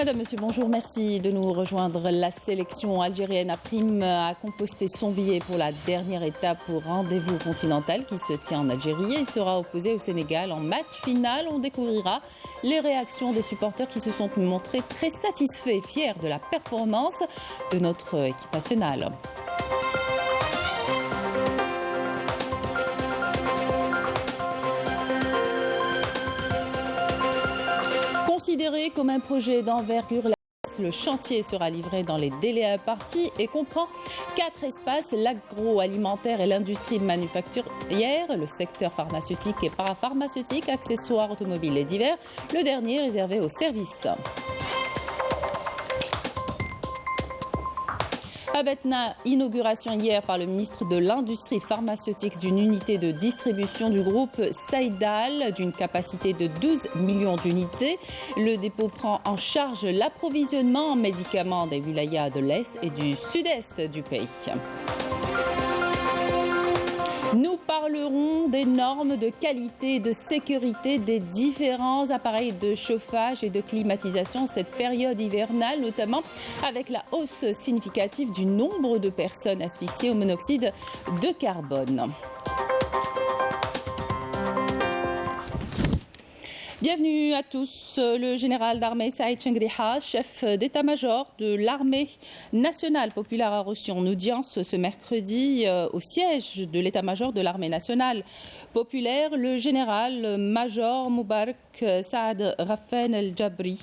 Madame, Monsieur, bonjour, merci de nous rejoindre. La sélection algérienne a composté son billet pour la dernière étape au rendez-vous continental qui se tient en Algérie et sera opposé au Sénégal en match final. On découvrira les réactions des supporters qui se sont montrés très satisfaits et fiers de la performance de notre équipe nationale. Considéré comme un projet d'envergure, le chantier sera livré dans les délais impartis et comprend 4 espaces, l'agroalimentaire et l'industrie manufacturière, le secteur pharmaceutique et parapharmaceutique, accessoires automobiles et divers, le dernier réservé aux services. À Betna, inauguration hier par le ministre de l'Industrie pharmaceutique d'une unité de distribution du groupe Saïdal d'une capacité de 12 millions d'unités. Le dépôt prend en charge l'approvisionnement en médicaments des wilayas de l'Est et du Sud-Est du pays. Nous parlerons des normes de qualité et de sécurité des différents appareils de chauffage et de climatisation cette période hivernale, notamment avec la hausse significative du nombre de personnes asphyxiées au monoxyde de carbone. Bienvenue à tous. Le général d'armée Saïd Chengriha, chef d'état-major de l'armée nationale populaire, a reçu en audience ce mercredi au siège de l'état-major de l'armée nationale populaire le général-major Moubarak Saad Rafen El-Jabri,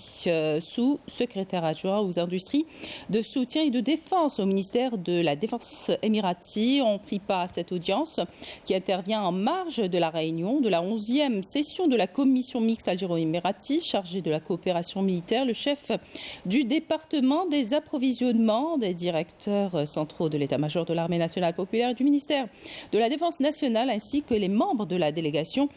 sous-secrétaire adjoint aux industries de soutien et de défense au ministère de la Défense émirati. On prit part à cette audience qui intervient en marge de la réunion de la 11e session de la commission mixte algéro-émirati chargée de la coopération militaire. Le chef du département des approvisionnements, des directeurs centraux de l'état-major de l'armée nationale populaire et du ministère de la Défense nationale ainsi que les membres de la délégation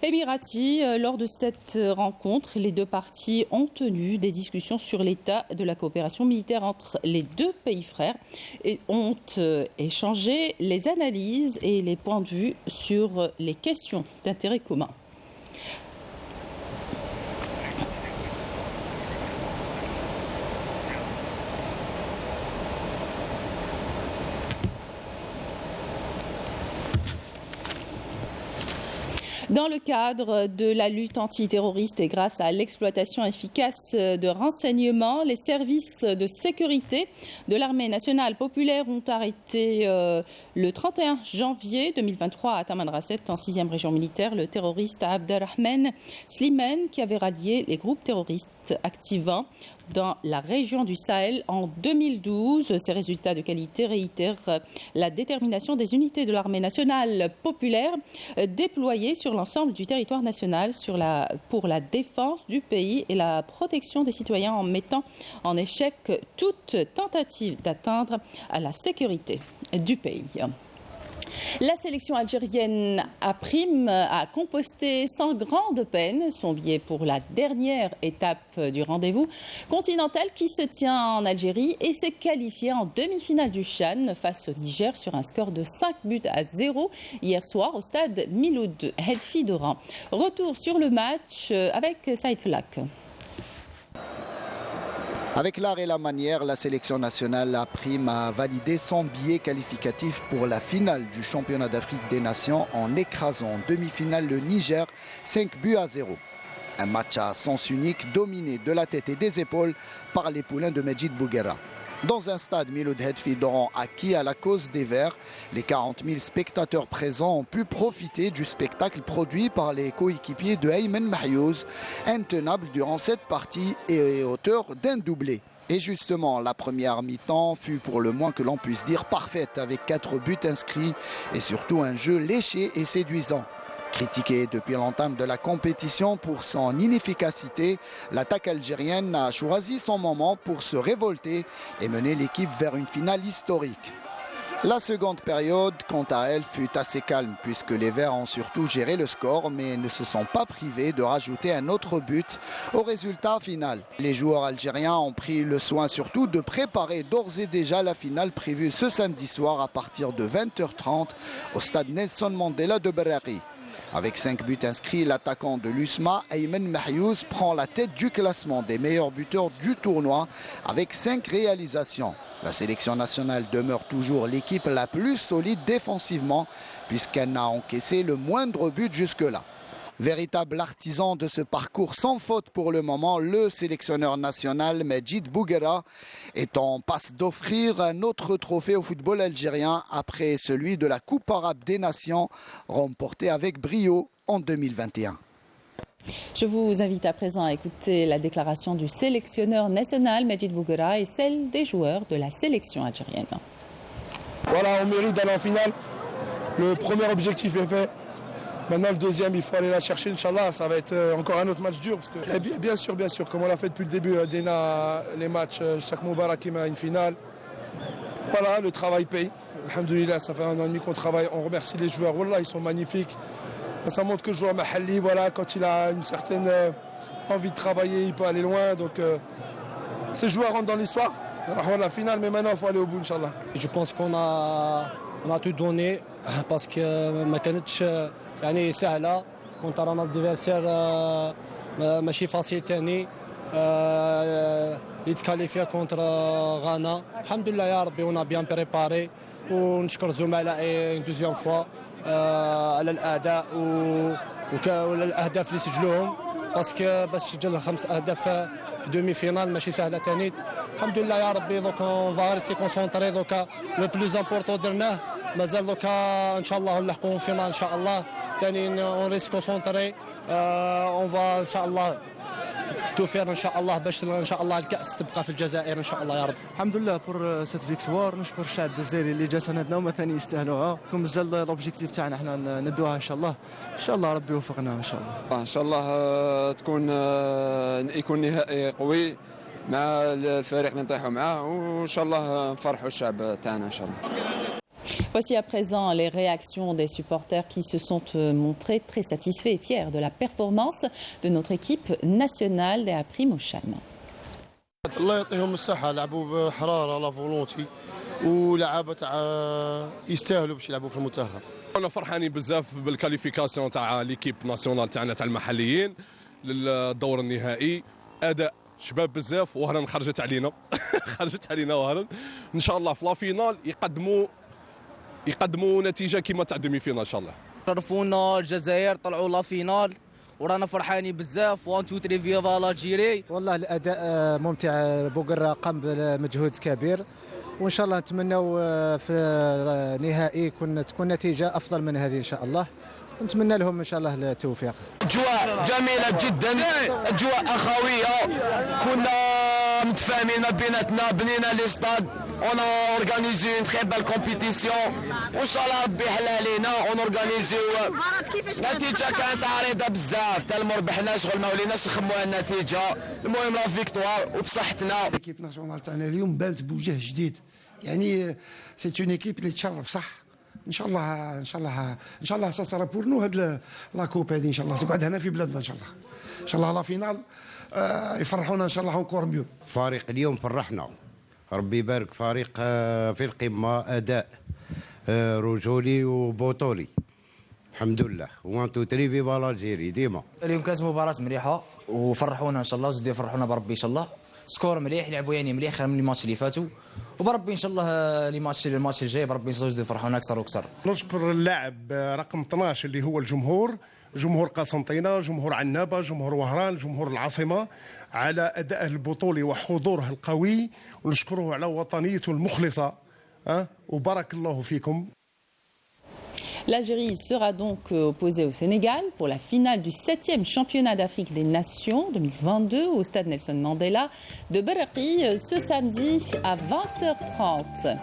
émirati. Lors de cette rencontre, les deux parties ont tenu des discussions sur l'état de la coopération militaire entre les deux pays frères et ont échangé les analyses et les points de vue sur les questions d'intérêt commun. Dans le cadre de la lutte antiterroriste et grâce à l'exploitation efficace de renseignements, les services de sécurité de l'armée nationale populaire ont arrêté le 31 janvier 2023 à Tamanrasset, en 6e région militaire, le terroriste Abderrahman Slimane qui avait rallié les groupes terroristes activant dans la région du Sahel en 2012. Ces résultats de qualité réitèrent la détermination des unités de l'armée nationale populaire déployées sur l'ensemble du territoire national pour la défense du pays et la protection des citoyens en mettant en échec toute tentative d'atteindre à la sécurité du pays. La sélection algérienne a composté sans grande peine son billet pour la dernière étape du rendez-vous continental qui se tient en Algérie et s'est qualifiée en demi-finale du CHAN face au Niger sur un score de 5-0 hier soir au stade Miloud Hedfi d'Oran. Retour sur le match avec Saïd Flak. Avec l'art et la manière, la sélection nationale a validé son billet qualificatif pour la finale du championnat d'Afrique des Nations en écrasant en demi-finale le Niger 5-0. Un match à sens unique dominé de la tête et des épaules par les poulains de Medjid Bouguera. Dans un stade Miloud Hedfi d'Oran acquis à la cause des Verts, les 40 000 spectateurs présents ont pu profiter du spectacle produit par les coéquipiers de Ayman Mahyouz, intenable durant cette partie et auteur d'un doublé. Et justement, la première mi-temps fut pour le moins que l'on puisse dire parfaite avec 4 buts inscrits et surtout un jeu léché et séduisant. Critiquée depuis l'entame de la compétition pour son inefficacité, l'attaque algérienne a choisi son moment pour se révolter et mener l'équipe vers une finale historique. La seconde période, quant à elle, fut assez calme puisque les Verts ont surtout géré le score mais ne se sont pas privés de rajouter un autre but au résultat final. Les joueurs algériens ont pris le soin surtout de préparer d'ores et déjà la finale prévue ce samedi soir à partir de 20h30 au stade Nelson Mandela de Berari. Avec 5 buts inscrits, l'attaquant de l'USMA, Ayman Mahyouz, prend la tête du classement des meilleurs buteurs du tournoi avec 5 réalisations. La sélection nationale demeure toujours l'équipe la plus solide défensivement puisqu'elle n'a encaissé le moindre but jusque-là. Véritable artisan de ce parcours sans faute pour le moment, le sélectionneur national Majid Bouguera est en passe d'offrir un autre trophée au football algérien après celui de la Coupe arabe des nations remportée avec brio en 2021. Je vous invite à présent à écouter la déclaration du sélectionneur national Majid Bouguera et celle des joueurs de la sélection algérienne. Voilà, on mérite d'aller en finale. Le premier objectif est fait. Maintenant, le deuxième, il faut aller la chercher, Inch'Allah. Ça va être encore un autre match dur. Parce que, bien sûr, comme on l'a fait depuis le début, Dena, les matchs, chaque Moubarak a une finale. Voilà, le travail paye. Alhamdoulilah, ça fait 1 an et demi qu'on travaille. On remercie les joueurs. Wallah, ils sont magnifiques. Ça montre que le joueur Mahalli, voilà, quand il a une certaine envie de travailler, il peut aller loin. Donc, ces joueurs rentrent dans l'histoire. On va la finale, mais maintenant, il faut aller au bout, Inch'Allah. Je pense qu'on a tout donné parce que ما كانتش يعني سهله كنت رانا الديفيرسير ماشي فاسيل ثاني يتكاليفيا كونتر غانا الحمد لله يا ربي ونا بيان بريباري ونشكر زملائي دوزيام فوا على الاداء وعلى الاهداف اللي سجلوهم باسكو باش تسجل 5 اهداف في دومي فينال ماشي سهله ثاني الحمد لله يا ربي دوك اون فا ريستي كونسونطري دوكا لو بلوز امبورطون درناه مازال دوكا ان شاء الله نلحقوا فينال ان شاء الله ثاني اون ريست كونسونطري اون فا ان شاء الله توفير ان شاء الله باش ان شاء الله الكاس تبقى في الجزائر ان شاء الله يا رب. الحمد لله بور سيت فيكتوار، نشكر الشعب الجزائري اللي جا ساندنا وما ثاني يستاهلوها، مازال لوبجيكتيف تاعنا احنا ندوها ان شاء الله، ان شاء الله ربي يوفقنا ان شاء الله. ان شاء الله يكون نهائي قوي مع الفريق اللي نطيحوا معاه وان شاء الله نفرحوا الشعب تاعنا ان شاء الله. Voici à présent les réactions des supporters qui se sont montrés très satisfaits et fiers de la performance de notre équipe nationale des Primo Chan. الله يعطيهم الصحة، لعبوا بحرارة لا فولونتي ولعابة تاع يستاهلوا باش يلعبوا في المنتخب. أنا فرحانين بزاف بالكاليفيكاسيون تاع ليكيب ناسيونال تاعنا تاع المحليين للدور النهائي. أداء شباب بزاف وهران خرجت علينا خرجت علينا وهران. إن شاء الله في لا فينال يقدموا نتيجة كيما تاع دومي فينال إن شاء الله. شرفونا الجزائر طلعوا لا فينال ورانا فرحانين بزاف 1 2 3 فيفا الجيري. والله الاداء ممتع، بوقرة قام بمجهود كبير وان شاء الله نتمنوا في النهائي تكون نتيجه افضل من هذه ان شاء الله، نتمنى لهم ان شاء الله التوفيق. اجواء جميله جدا، اجواء اخويه، كنا متفاهمين بيناتنا، بنينا لي ستاد، اون اورغانيزي اون تري بال كومبيتيسيون وان شاء الله ربي يحل علينا اون اورغانيزيو. النتيجه كانت عريضه بزاف حتى ما ربحناش شغل ما وليناش نخموا النتيجه، المهم لا فيكتوار وبصحتنا. ليكيب ناسيونال تاعنا اليوم بانت بوجه جديد، يعني سي اون ايكيب اللي تشرف صح. ان شاء الله سا بور نو هاد لا كوب هذه ان شاء الله تقعد هنا في بلادنا ان شاء الله لا فينال يفرحونا ان شاء الله اونكور ميو. فريق اليوم فرحنا، ربي يبارك، فريق في القمه، اداء رجولي وبطولي الحمد لله. 1 2 3 فيفا الجيري ديما. اليوم كانت مباراه مليحه وفرحونا ان شاء الله، وزيدوا يفرحونا بربي ان شاء الله. سكور مليح، لعبوا يعني مليح خير من الماتش اللي فاتوا، وبربي ان شاء الله الماتش الجاي بربي يزيدوا يفرحونا اكثر واكثر. نشكر اللاعب رقم 12 اللي هو الجمهور، جمهور قسنطينه، جمهور عنابه، جمهور وهران، جمهور العاصمه، على ادائه البطولي وحضوره القوي، ونشكره على وطنيته المخلصه. وبارك الله فيكم. L'Algérie sera donc opposée au Sénégal pour la finale du 7e championnat d'Afrique des Nations 2022 au stade Nelson Mandela de Berraqi ce samedi à 20h30.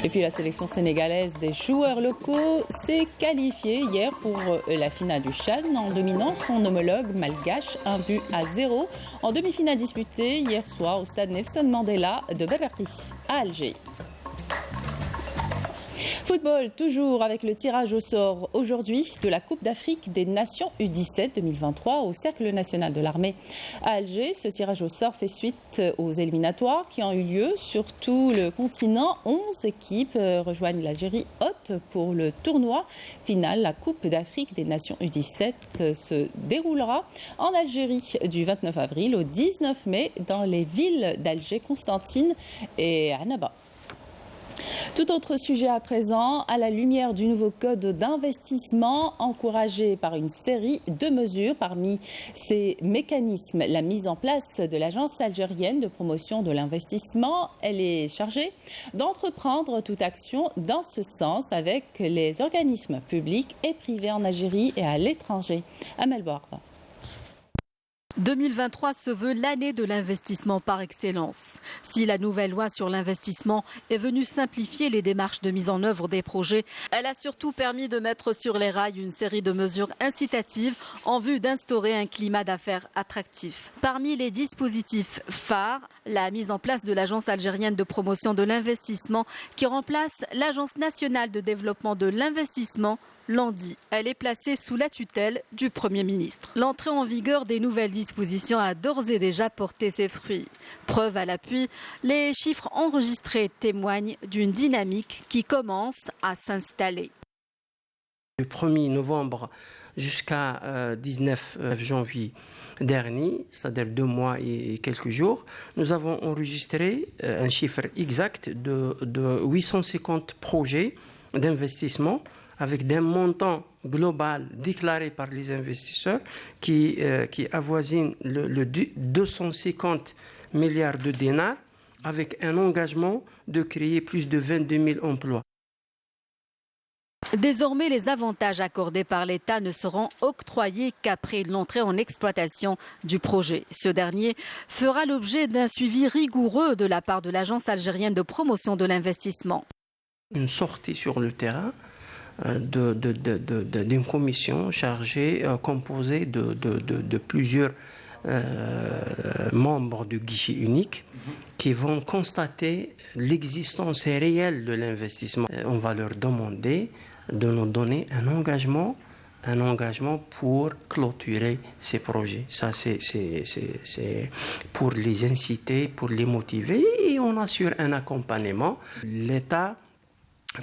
Et puis la sélection sénégalaise des joueurs locaux s'est qualifiée hier pour la finale du CHAN en dominant son homologue malgache 1-0 en demi-finale disputée hier soir au stade Nelson Mandela de Berraqi à Alger. Football, toujours avec le tirage au sort aujourd'hui de la Coupe d'Afrique des Nations U17 2023 au Cercle national de l'armée à Alger. Ce tirage au sort fait suite aux éliminatoires qui ont eu lieu sur tout le continent. 11 équipes rejoignent l'Algérie hôte pour le tournoi final. La Coupe d'Afrique des Nations U17 se déroulera en Algérie du 29 avril au 19 mai dans les villes d'Alger, Constantine et Annaba. Tout autre sujet à présent, à la lumière du nouveau code d'investissement encouragé par une série de mesures. Parmi ces mécanismes, la mise en place de l'Agence algérienne de promotion de l'investissement. Elle est chargée d'entreprendre toute action dans ce sens avec les organismes publics et privés en Algérie et à l'étranger. Amel Bouarba. 2023 se veut l'année de l'investissement par excellence. Si la nouvelle loi sur l'investissement est venue simplifier les démarches de mise en œuvre des projets, elle a surtout permis de mettre sur les rails une série de mesures incitatives en vue d'instaurer un climat d'affaires attractif. Parmi les dispositifs phares, la mise en place de l'Agence algérienne de promotion de l'investissement qui remplace l'Agence nationale de développement de l'investissement, l'ANDI. Elle est placée sous la tutelle du Premier ministre. L'entrée en vigueur des nouvelles dispositions a d'ores et déjà porté ses fruits. Preuve à l'appui, les chiffres enregistrés témoignent d'une dynamique qui commence à s'installer. Du 1er novembre jusqu'à 19 janvier dernier, c'est-à-dire 2 mois et quelques jours, nous avons enregistré un chiffre exact de 850 projets d'investissement avec des montants global déclaré par les investisseurs qui avoisine le 250 milliards de dinars avec un engagement de créer plus de 22 000 emplois. Désormais, les avantages accordés par l'État ne seront octroyés qu'après l'entrée en exploitation du projet. Ce dernier fera l'objet d'un suivi rigoureux de la part de l'Agence algérienne de promotion de l'investissement. Une sortie sur le terrain d'une commission chargée, composée de plusieurs membres du guichet unique qui vont constater l'existence réelle de l'investissement. On va leur demander de nous donner un engagement pour clôturer ces projets. Ça, c'est pour les inciter, pour les motiver, et on assure un accompagnement. L'État,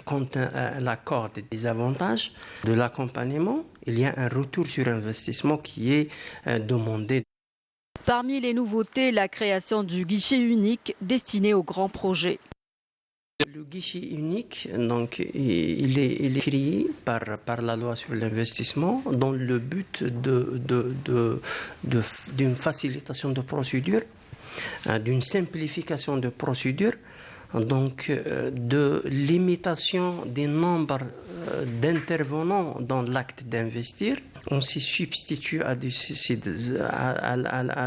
quand elle accorde des avantages de l'accompagnement, il y a un retour sur investissement qui est demandé. Parmi les nouveautés, la création du guichet unique destiné aux grands projets. Le guichet unique, donc, il est créé par la loi sur l'investissement dans le but d'une facilitation de procédure, d'une simplification de procédure, donc de limitation des nombres d'intervenants dans l'acte d'investir. On s'y substitue à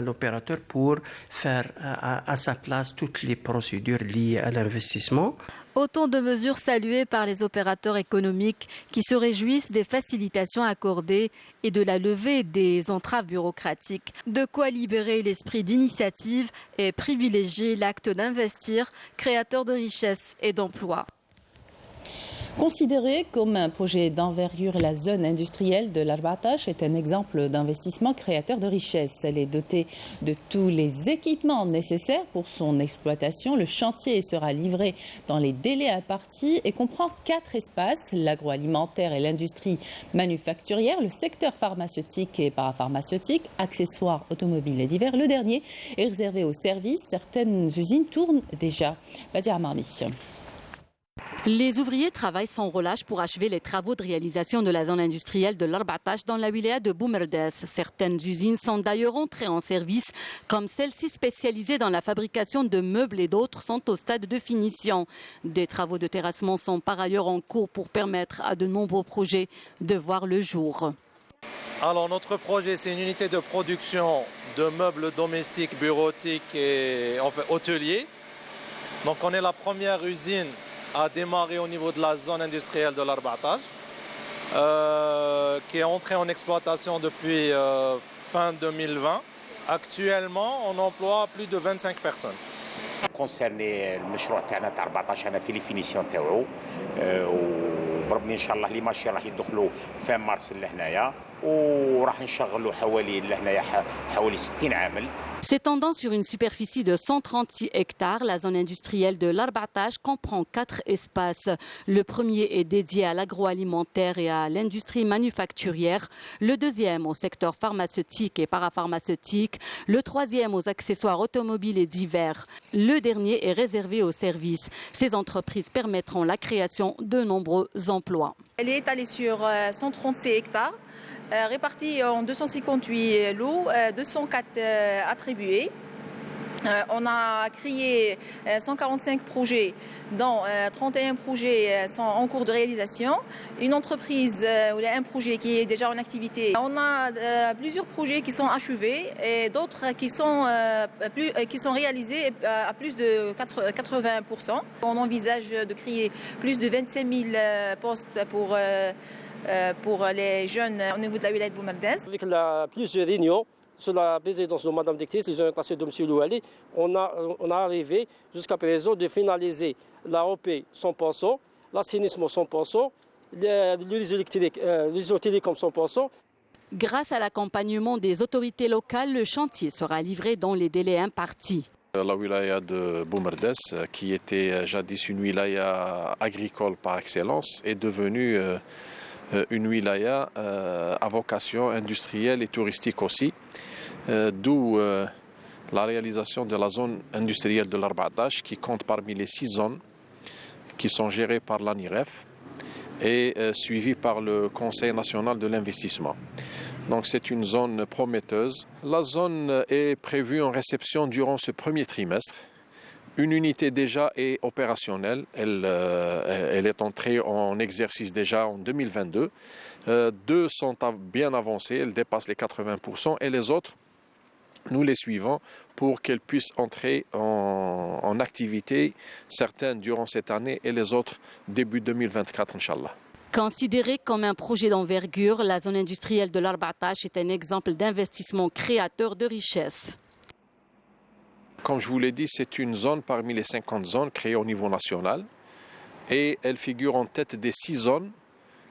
l'opérateur pour faire à sa place toutes les procédures liées à l'investissement. Autant de mesures saluées par les opérateurs économiques qui se réjouissent des facilitations accordées et de la levée des entraves bureaucratiques. De quoi libérer l'esprit d'initiative et privilégier l'acte d'investir, créateur de richesses et d'emplois. Considérée comme un projet d'envergure, la zone industrielle de l'Arbatash est un exemple d'investissement créateur de richesse. Elle est dotée de tous les équipements nécessaires pour son exploitation. Le chantier sera livré dans les délais impartis et comprend 4 espaces, l'agroalimentaire et l'industrie manufacturière, le secteur pharmaceutique et parapharmaceutique, accessoires, automobiles et divers. Le dernier est réservé aux services. Certaines usines tournent déjà. Badia Amarni. Les ouvriers travaillent sans relâche pour achever les travaux de réalisation de la zone industrielle de l'Arbatash dans la wilaya de Boumerdes. Certaines usines sont d'ailleurs entrées en service, comme celle-ci spécialisée dans la fabrication de meubles, et d'autres sont au stade de finition. Des travaux de terrassement sont par ailleurs en cours pour permettre à de nombreux projets de voir le jour. Alors notre projet, c'est une unité de production de meubles domestiques, bureautiques et hôteliers. Donc on est la première usine a démarré au niveau de la zone industrielle de l'Arbatash, qui est entrée en exploitation depuis fin 2020. Actuellement, on emploie plus de 25 personnes. كونسيرني المشروع تاعنا تاع 14 انا في لي فينيسيون تاعو وبربي ان شاء الله لي ماشي راح يدخلوا في مارس لهنايا وراح نشغلوا حوالي لهنايا حوالي 60 عامل. S'étendant sur une superficie de 136 hectares, la zone industrielle de l'Arbatage comprend 4 espaces. Le premier est dédié à l'agroalimentaire et à l'industrie manufacturière, le deuxième au secteur pharmaceutique et parapharmaceutique, le troisième aux accessoires automobiles et divers. Le dernier est réservé aux services. Ces entreprises permettront la création de nombreux emplois. Elle est étalée sur 136 hectares. Répartis en 258 lots, 204 attribués. On a créé 145 projets, dont 31 projets sont en cours de réalisation. Une entreprise ou un projet qui est déjà en activité. On a plusieurs projets qui sont achevés et d'autres qui sont réalisés à plus de 80%. On envisage de créer plus de 25 000 postes pour les jeunes au niveau de la wilaya de Boumerdès. Avec plusieurs réunions sous la présidence de Mme Dictrice, les orientations de M. Louali, on a arrivé jusqu'à présent de finaliser la OP 100%, l'assainissement 100%, les télécoms 100%. Grâce à l'accompagnement des autorités locales, le chantier sera livré dans les délais impartis. La wilaya de Boumerdès, qui était jadis une wilaya agricole par excellence, est devenue une wilaya à vocation industrielle et touristique aussi, d'où la réalisation de la zone industrielle de l'Arbatage qui compte parmi les 6 zones qui sont gérées par l'ANIREF et suivies par le Conseil national de l'investissement. Donc c'est une zone prometteuse. La zone est prévue en réception durant ce premier trimestre. Une unité déjà est opérationnelle, elle est entrée en exercice déjà en 2022. 2 sont bien avancées, elles dépassent les 80% et les autres, nous les suivons pour qu'elles puissent entrer en activité, certaines durant cette année et les autres début 2024, Inch'Allah. Considérée comme un projet d'envergure, la zone industrielle de l'Arbatage est un exemple d'investissement créateur de richesses. Comme je vous l'ai dit, c'est une zone parmi les 50 zones créées au niveau national et elle figure en tête des 6 zones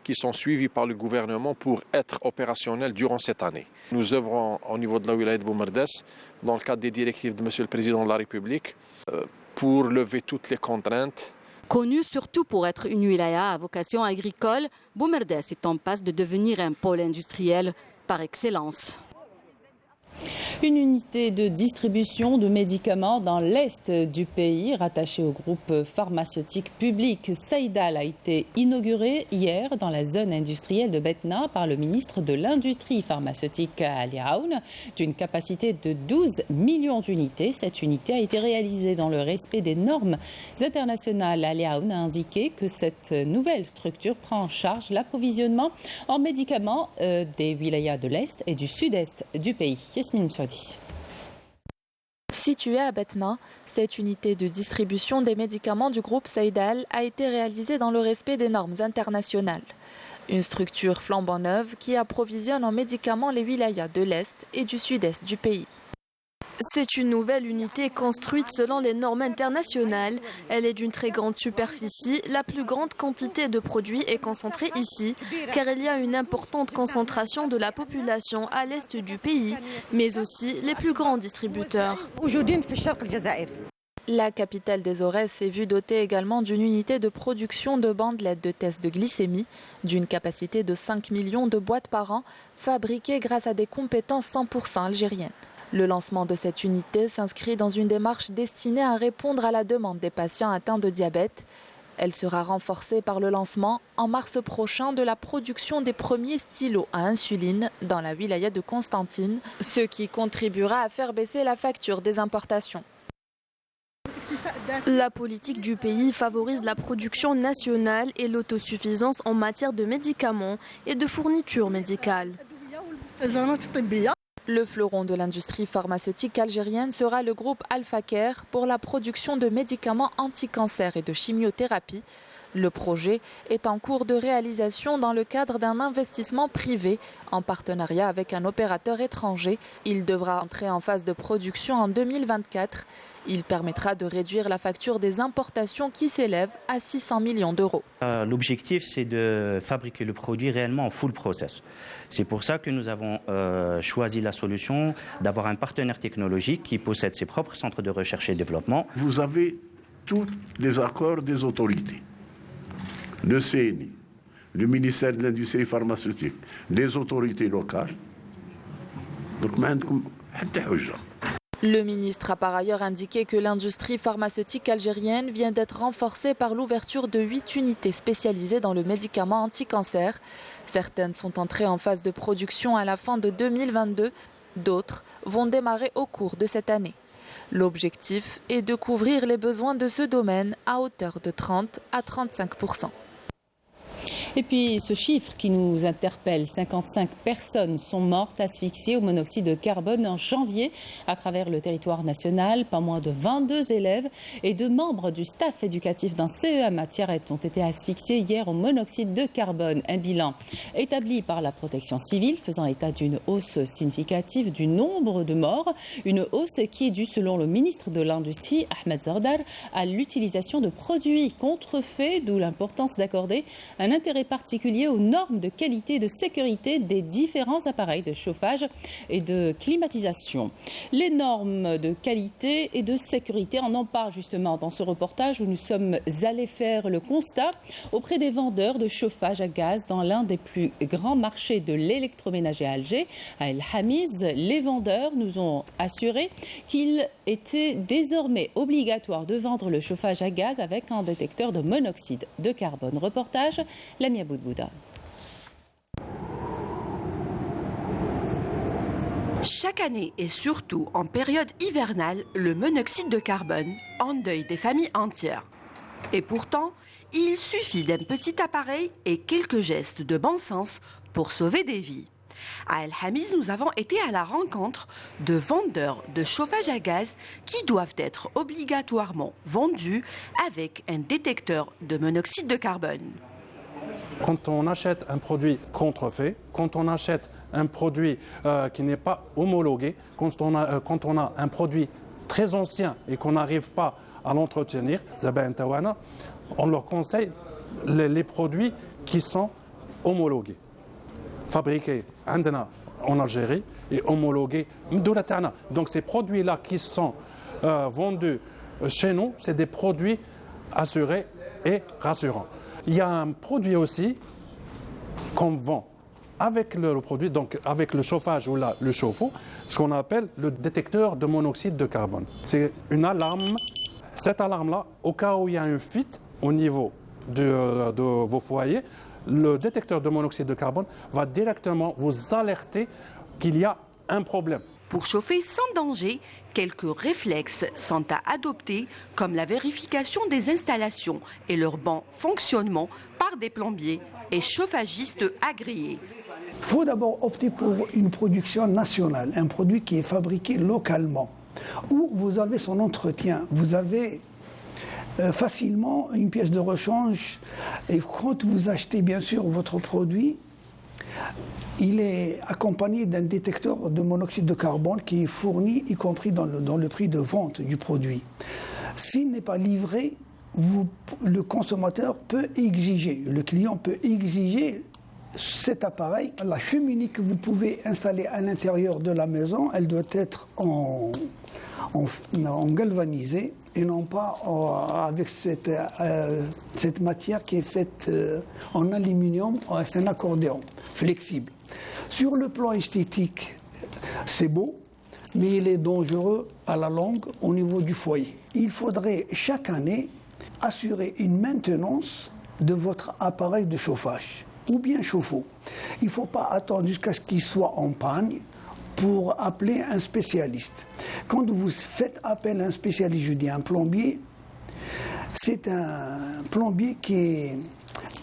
qui sont suivies par le gouvernement pour être opérationnelles durant cette année. Nous œuvrons au niveau de la wilaya de Boumerdès dans le cadre des directives de M. le Président de la République pour lever toutes les contraintes. Connue surtout pour être une wilaya à vocation agricole, Boumerdès est en passe de devenir un pôle industriel par excellence. Une unité de distribution de médicaments dans l'est du pays, rattachée au groupe pharmaceutique public Saïdal, a été inaugurée hier dans la zone industrielle de Betna par le ministre de l'Industrie pharmaceutique Ali Aoun. D'une capacité de 12 millions d'unités, cette unité a été réalisée dans le respect des normes internationales. Ali Aoun a indiqué que cette nouvelle structure prend en charge l'approvisionnement en médicaments des wilayas de l'est et du sud-est du pays. Yasmine Msoudi. Située à Betna, cette unité de distribution des médicaments du groupe Saïdal a été réalisée dans le respect des normes internationales. Une structure flambant neuve qui approvisionne en médicaments les wilayas de l'Est et du Sud-Est du pays. C'est une nouvelle unité construite selon les normes internationales. Elle est d'une très grande superficie. La plus grande quantité de produits est concentrée ici, car il y a une importante concentration de la population à l'est du pays, mais aussi les plus grands distributeurs. La capitale des Aurès s'est vue dotée également d'une unité de production de bandelettes de tests de glycémie, d'une capacité de 5 millions de boîtes par an, fabriquées grâce à des compétences 100% algériennes. Le lancement de cette unité s'inscrit dans une démarche destinée à répondre à la demande des patients atteints de diabète. Elle sera renforcée par le lancement en mars prochain de la production des premiers stylos à insuline dans la wilaya de Constantine, ce qui contribuera à faire baisser la facture des importations. La politique du pays favorise la production nationale et l'autosuffisance en matière de médicaments et de fournitures médicales. Le fleuron de l'industrie pharmaceutique algérienne sera le groupe Alpha Care pour la production de médicaments anti-cancer et de chimiothérapie. Le projet est en cours de réalisation dans le cadre d'un investissement privé en partenariat avec un opérateur étranger. Il devra entrer en phase de production en 2024. Il permettra de réduire la facture des importations qui s'élève à 600 millions d'euros. L'objectif, c'est de fabriquer le produit réellement en full process. C'est pour ça que nous avons choisi la solution d'avoir un partenaire technologique qui possède ses propres centres de recherche et développement. Vous avez tous les accords des autorités. Le CNI, le ministère de l'Industrie pharmaceutique, les autorités locales. Donc, le ministre a par ailleurs indiqué que l'industrie pharmaceutique algérienne vient d'être renforcée par l'ouverture de 8 unités spécialisées dans le médicament anti-cancer. Certaines sont entrées en phase de production à la fin de 2022, d'autres vont démarrer au cours de cette année. L'objectif est de couvrir les besoins de ce domaine à hauteur de 30 à 35%. Et puis ce chiffre qui nous interpelle, 55 personnes sont mortes asphyxiées au monoxyde de carbone en janvier à travers le territoire national. Pas moins de 22 élèves et 2 membres du staff éducatif d'un CEM à Tiaret ont été asphyxiés hier au monoxyde de carbone. Un bilan établi par la protection civile faisant état d'une hausse significative du nombre de morts. Une hausse qui est due, selon le ministre de l'Industrie, Ahmed Zardar, à l'utilisation de produits contrefaits, d'où l'importance d'accorder un intérêt particulier aux normes de qualité et de sécurité des différents appareils de chauffage et de climatisation. Les normes de qualité et de sécurité, on en parle justement dans ce reportage où nous sommes allés faire le constat auprès des vendeurs de chauffage à gaz dans l'un des plus grands marchés de l'électroménager à Alger, à El Hamiz. Les vendeurs nous ont assuré qu'il était désormais obligatoire de vendre le chauffage à gaz avec un détecteur de monoxyde de carbone. Reportage Lamia Boudbouda. Chaque année et surtout en période hivernale, le monoxyde de carbone endeuille des familles entières. Et pourtant, il suffit d'un petit appareil et quelques gestes de bon sens pour sauver des vies. À El Hamiz, nous avons été à la rencontre de vendeurs de chauffage à gaz qui doivent être obligatoirement vendus avec un détecteur de monoxyde de carbone. Quand on achète un produit contrefait, quand on achète un produit qui n'est pas homologué, quand on a un produit très ancien et qu'on n'arrive pas à l'entretenir, on leur conseille les produits qui sont homologués, fabriqués en Algérie et homologués. Donc ces produits-là qui sont vendus chez nous, c'est des produits assurés et rassurants. Il y a un produit aussi qu'on vend avec le produit, donc avec le chauffage ou le chauffe-eau, ce qu'on appelle le détecteur de monoxyde de carbone. C'est une alarme. Cette alarme-là, au cas où il y a une fuite au niveau de vos foyers, le détecteur de monoxyde de carbone va directement vous alerter qu'il y a un problème. Pour chauffer sans danger, quelques réflexes sont à adopter, comme la vérification des installations et leur bon fonctionnement par des plombiers et chauffagistes agréés. Il faut d'abord opter pour une production nationale, un produit qui est fabriqué localement, où vous avez son entretien, vous avez facilement une pièce de rechange, et quand vous achetez bien sûr votre produit, il est accompagné d'un détecteur de monoxyde de carbone qui est fourni, y compris dans le prix de vente du produit. S'il n'est pas livré, le consommateur peut exiger, le client peut exiger cet appareil. La cheminée que vous pouvez installer à l'intérieur de la maison, elle doit être en galvanisé et non pas avec cette matière qui est faite en aluminium. C'est un accordéon flexible. Sur le plan esthétique, c'est beau, mais il est dangereux à la longue au niveau du foyer. Il faudrait chaque année assurer une maintenance de votre appareil de chauffage ou bien chauffe-eau. Il ne faut pas attendre jusqu'à ce qu'il soit en panne pour appeler un spécialiste. Quand vous faites appel à un spécialiste, je dis un plombier, c'est un plombier qui est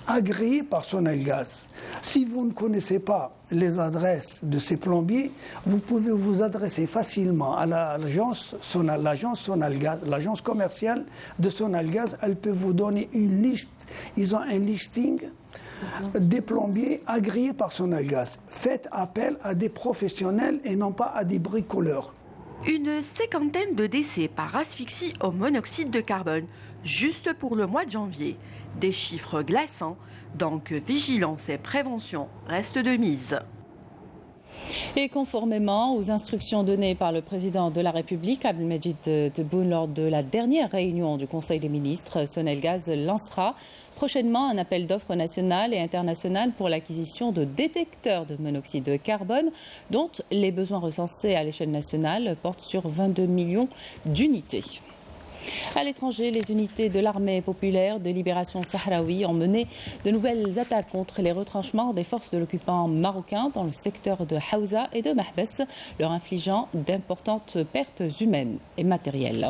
agréés par Sonelgaz. Si vous ne connaissez pas les adresses de ces plombiers, vous pouvez vous adresser facilement à l'agence Sonelgaz, l'agence commerciale de Sonelgaz. Elle peut vous donner une liste. Ils ont un listing des plombiers agréés par Sonelgaz. Faites appel à des professionnels et non pas à des bricoleurs. Une 50aine de décès par asphyxie au monoxyde de carbone, juste pour le mois de janvier. Des chiffres glaçants, donc vigilance et prévention restent de mise. Et conformément aux instructions données par le président de la République, Abdelmajid Tebboune, lors de la dernière réunion du Conseil des ministres, Sonelgaz lancera prochainement un appel d'offres national et international pour l'acquisition de détecteurs de monoxyde de carbone, dont les besoins recensés à l'échelle nationale portent sur 22 millions d'unités. À l'étranger, les unités de l'armée populaire de libération sahraoui ont mené de nouvelles attaques contre les retranchements des forces de l'occupant marocain dans le secteur de Haouza et de Mahbès, leur infligeant d'importantes pertes humaines et matérielles.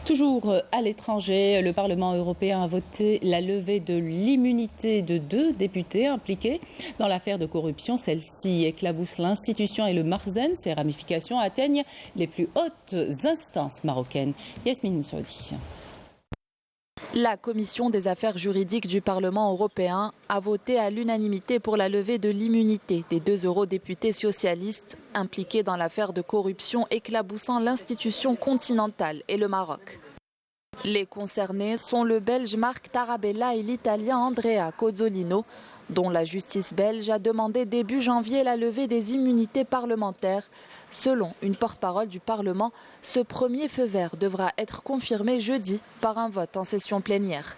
Toujours à l'étranger, le Parlement européen a voté la levée de l'immunité de 2 députés impliqués dans l'affaire de corruption. Celle-ci éclabousse l'institution et le Marzen. Ses ramifications atteignent les plus hautes instances marocaines. Yasmine Moussaoudi. La Commission des affaires juridiques du Parlement européen a voté à l'unanimité pour la levée de l'immunité des 2 eurodéputés socialistes impliqués dans l'affaire de corruption éclaboussant l'institution continentale et le Maroc. Les concernés sont le Belge Marc Tarabella et l'Italien Andrea Cozzolino, dont la justice belge a demandé début janvier la levée des immunités parlementaires. Selon une porte-parole du Parlement, ce premier feu vert devra être confirmé jeudi par un vote en session plénière.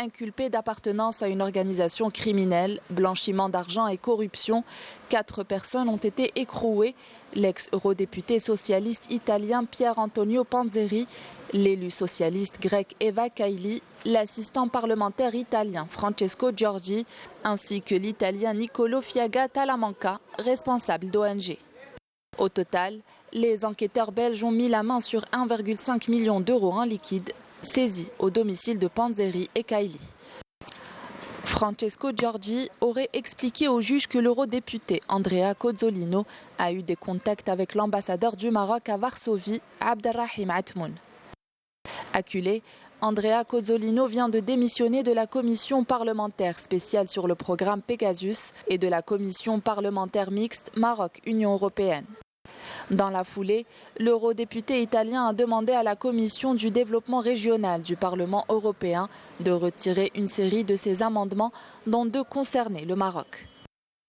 Inculpés d'appartenance à une organisation criminelle, blanchiment d'argent et corruption, 4 personnes ont été écrouées. L'ex-eurodéputé socialiste italien Pier Antonio Panzeri, l'élu socialiste grec Eva Kaili, l'assistant parlementaire italien Francesco Giorgi, ainsi que l'italien Niccolò Fiaga Talamanca, responsable d'ONG. Au total, les enquêteurs belges ont mis la main sur 1,5 million d'euros en liquide, saisis au domicile de Panzeri et Kaili. Francesco Giorgi aurait expliqué au juge que l'eurodéputé Andrea Cozzolino a eu des contacts avec l'ambassadeur du Maroc à Varsovie, Abdelrahim Atmoun. Acculé, Andrea Cozzolino vient de démissionner de la commission parlementaire spéciale sur le programme Pegasus et de la commission parlementaire mixte Maroc-Union européenne. Dans la foulée, l'eurodéputé italien a demandé à la Commission du développement régional du Parlement européen de retirer une série de ses amendements, dont 2 concernaient le Maroc.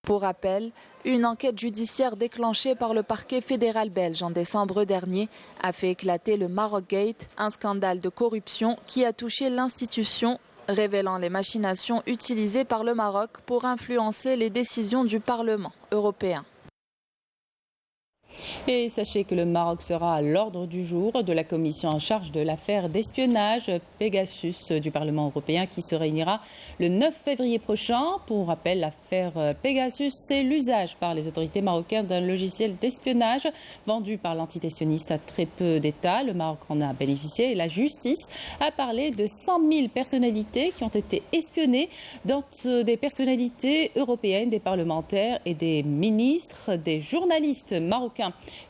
Pour rappel, une enquête judiciaire déclenchée par le parquet fédéral belge en décembre dernier a fait éclater le Maroc Gate, un scandale de corruption qui a touché l'institution, révélant les machinations utilisées par le Maroc pour influencer les décisions du Parlement européen. Et sachez que le Maroc sera à l'ordre du jour de la commission en charge de l'affaire d'espionnage Pegasus du Parlement européen qui se réunira le 9 février prochain. Pour rappel, l'affaire Pegasus, c'est l'usage par les autorités marocaines d'un logiciel d'espionnage vendu par l'entité sioniste à très peu d'États. Le Maroc en a bénéficié et la justice a parlé de 100 000 personnalités qui ont été espionnées, dont des personnalités européennes, des parlementaires et des ministres, des journalistes marocains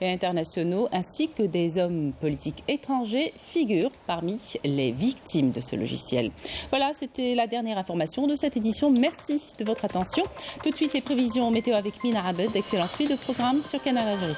et internationaux ainsi que des hommes politiques étrangers figurent parmi les victimes de ce logiciel. Voilà, c'était la dernière information de cette édition. Merci de votre attention. Tout de suite, les prévisions météo avec Mina Abed. Excellente suite de programme sur Canal Algérie.